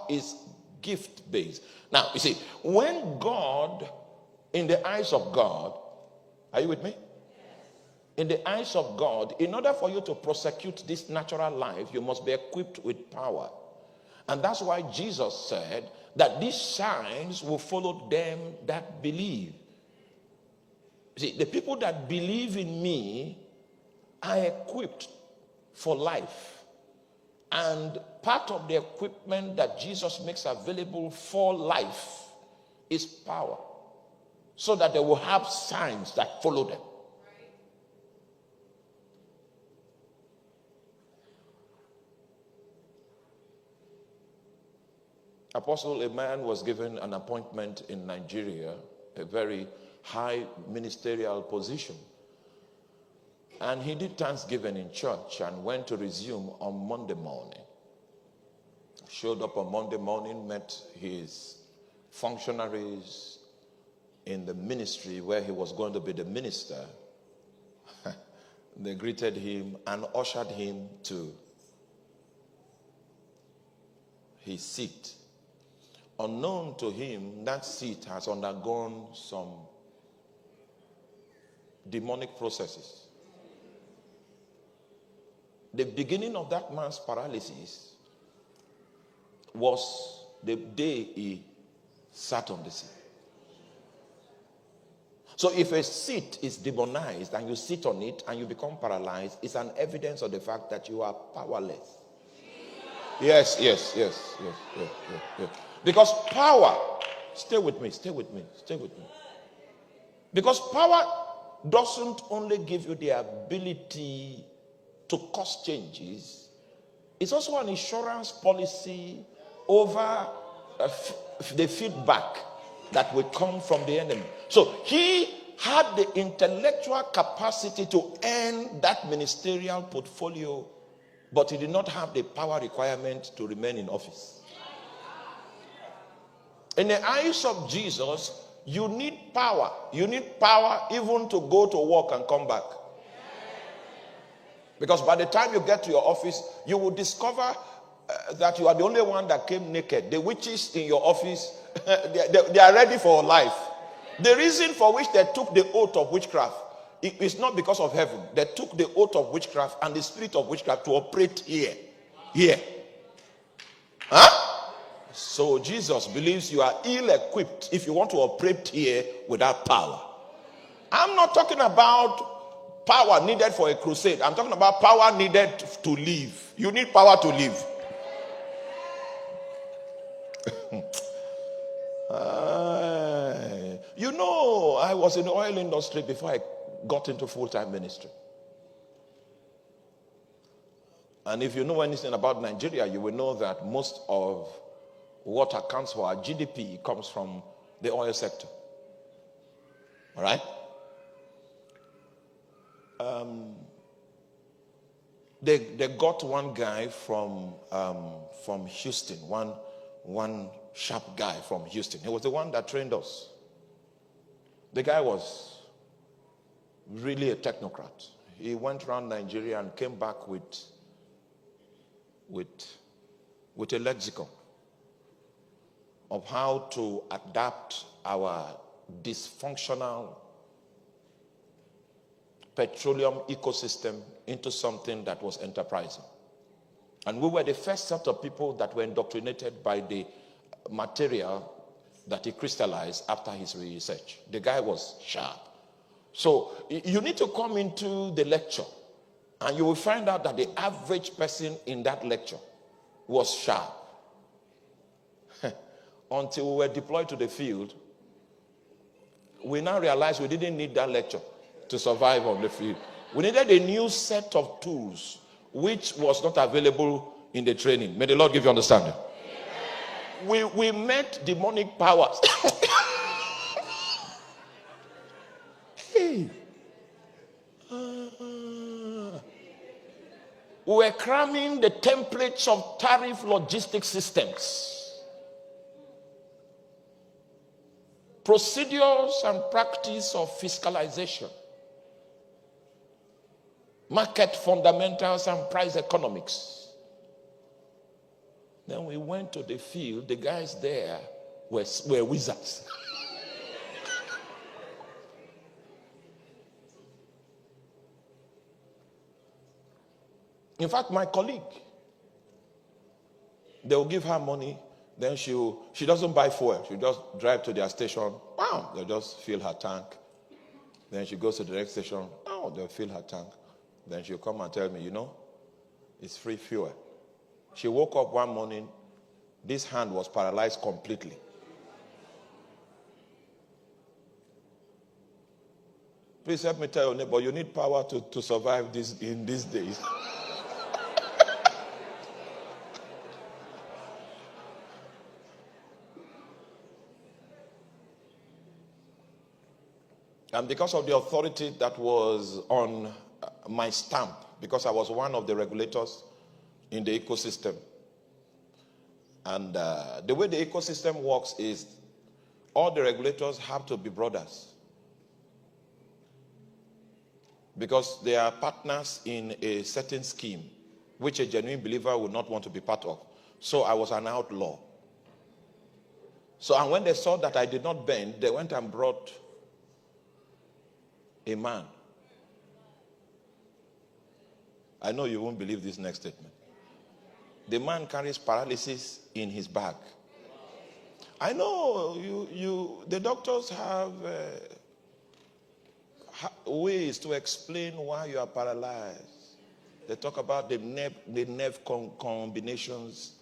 is gift-based. Now, you see, when God, in the eyes of God, are you with me? In the eyes of God, in order for you to prosecute this natural life, you must be equipped with power. And that's why Jesus said that these signs will follow them that believe. See, the people that believe in me are equipped for life. And part of the equipment that Jesus makes available for life is power, so that they will have signs that follow them. Apostle, a man was given an appointment in Nigeria, a very high ministerial position. And he did Thanksgiving in church and went to resume on Monday morning. Showed up on Monday morning, met his functionaries in the ministry where he was going to be the minister. They greeted him and ushered him to his seat. Unknown to him, that seat has undergone some demonic processes. The beginning of that man's paralysis was the day he sat on the seat. So if a seat is demonized and you sit on it and you become paralyzed, it's an evidence of the fact that you are powerless. Yes. Because power, stay with me. Because power doesn't only give you the ability to cause changes, it's also an insurance policy over the feedback that will come from the enemy. So he had the intellectual capacity to earn that ministerial portfolio, but he did not have the power requirement to remain in office. In the eyes of Jesus, you need power. You need power even to go to work and come back. Because by the time you get to your office, you will discover that you are the only one that came naked. The witches in your office, they are ready for life. The reason for which they took the oath of witchcraft is not because of heaven. They took the oath of witchcraft and the spirit of witchcraft to operate here. Huh? So Jesus believes you are ill-equipped if you want to operate here without power. I'm not talking about power needed for a crusade. I'm talking about power needed to live. You need power to live. You know, I was in the oil industry before I got into full-time ministry. And if you know anything about Nigeria, you will know that most of what accounts for our GDP comes from the oil sector. All right? They got one guy from Houston, one sharp guy from Houston. He was the one that trained us. The guy was really a technocrat. He went around Nigeria and came back with a lexicon of how to adapt our dysfunctional petroleum ecosystem into something that was enterprising. And we were the first set of people that were indoctrinated by the material that he crystallized after his research. The guy was sharp. So you need to come into the lecture and you will find out that the average person in that lecture was sharp. Until we were deployed to the field, we now realized we didn't need that lecture to survive on the field. We needed a new set of tools which was not available in the training. May the Lord give you understanding. We met demonic powers. We were cramming the templates of tariff logistic systems, procedures and practice of fiscalization, market fundamentals and price economics. Then we went to the field. The guys there were wizards. In fact, my colleague, they will give her money, then she doesn't buy fuel. She just drive to their station. Wow, they'll just fill her tank. Then she goes to the next station. Oh, they'll fill her tank. Then she'll come and tell me, it's free fuel. She woke up one morning, this hand was paralyzed completely. Please help me tell your neighbor, you need power to survive this in these days. And because of the authority that was on my stamp, because I was one of the regulators in the ecosystem. And the way the ecosystem works is all the regulators have to be brothers. Because they are partners in a certain scheme, which a genuine believer would not want to be part of. So I was an outlaw. So, and when they saw that I did not bend, they went and brought a man. I know you won't believe this next statement. The man carries paralysis in his bag. I know the doctors have ways to explain why you are paralyzed. They talk about the nerve combinations,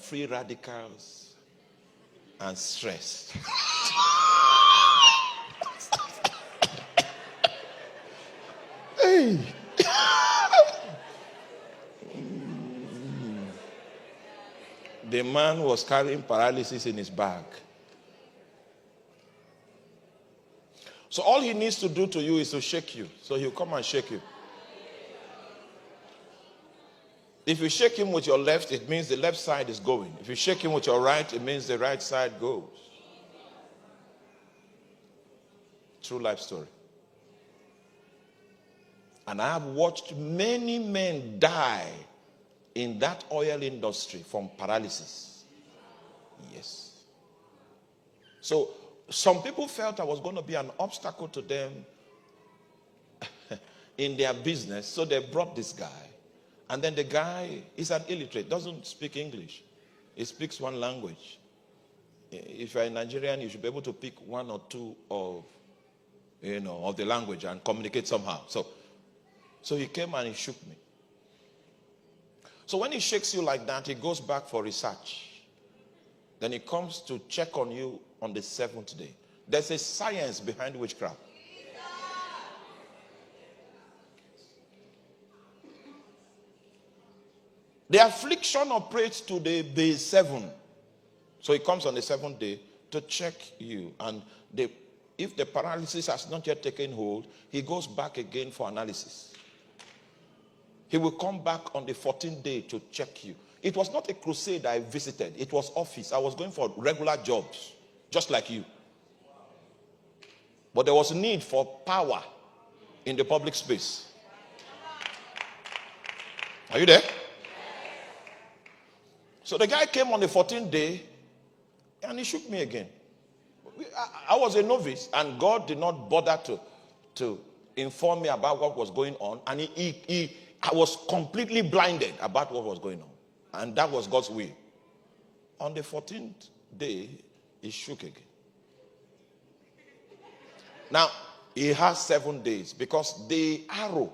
free radicals, and stress. Hey. The man was carrying paralysis in his bag. So all he needs to do to you is to shake you. So he'll come and shake you. If you shake him with your left, it means the left side is going. If you shake him with your right, it means the right side goes. True life story. And I have watched many men die in that oil industry from paralysis. Yes. So some people felt I was going to be an obstacle to them in their business. So they brought this guy. And then the guy is an illiterate, doesn't speak English. He speaks one language. If you're a Nigerian, you should be able to pick one or two of the language and communicate somehow. So he came and he shook me. So when he shakes you like that, he goes back for research. Then he comes to check on you on the 7th day. There's a science behind witchcraft. The affliction operates to the day 7. So he comes on the 7th day to check you. And if the paralysis has not yet taken hold, he goes back again for analysis. He will come back on the 14th day to check you. It was not a crusade I visited. It was office. I was going for regular jobs, just like you. But there was a need for power in the public space. Are you there? So the guy came on the 14th day and he shook me again. I was a novice and God did not bother to inform me about what was going on. And I was completely blinded about what was going on. And that was God's will. On the 14th day, he shook again. Now, he has 7 days because the arrow,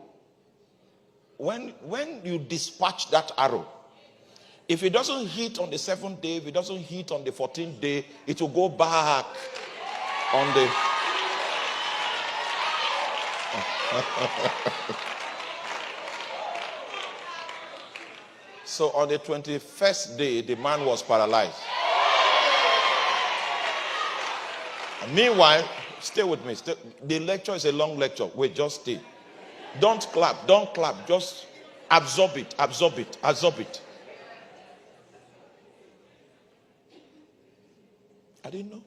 when you dispatch that arrow, if it doesn't hit on the 7th day, if it doesn't hit on the 14th day, it will go back on the... So on the 21st day, the man was paralyzed. And meanwhile, stay with me. The lecture is a long lecture. Wait, just stay. Don't clap. Don't clap. Just absorb it. Absorb it. Absorb it. I didn't know.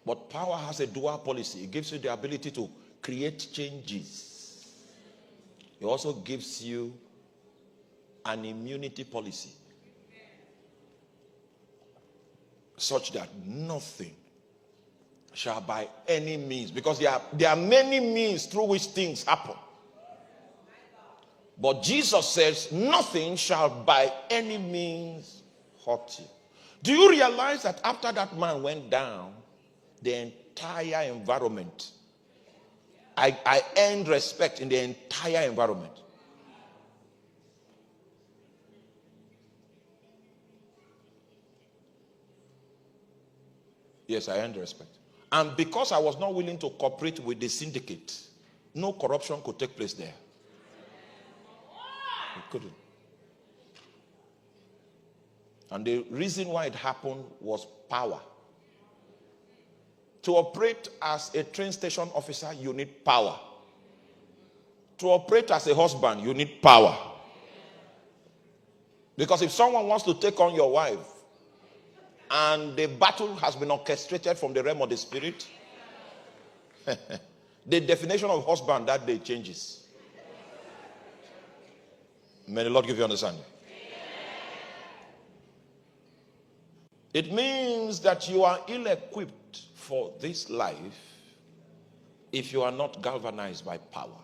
But power has a dual policy. It gives you the ability to create changes. It also gives you an immunity policy such that nothing shall by any means, because there are many means through which things happen. But Jesus says, nothing shall by any means hurt you. Do you realize that after that man went down, the entire environment, I earned respect in the entire environment. Yes, I earned respect. And because I was not willing to cooperate with the syndicate, no corruption could take place there. It couldn't. And the reason why it happened was power. To operate as a train station officer, you need power. To operate as a husband, you need power. Because if someone wants to take on your wife, and the battle has been orchestrated from the realm of the spirit, the definition of husband that day changes. May the Lord give you understanding. It means that you are ill-equipped for this life if you are not galvanized by power.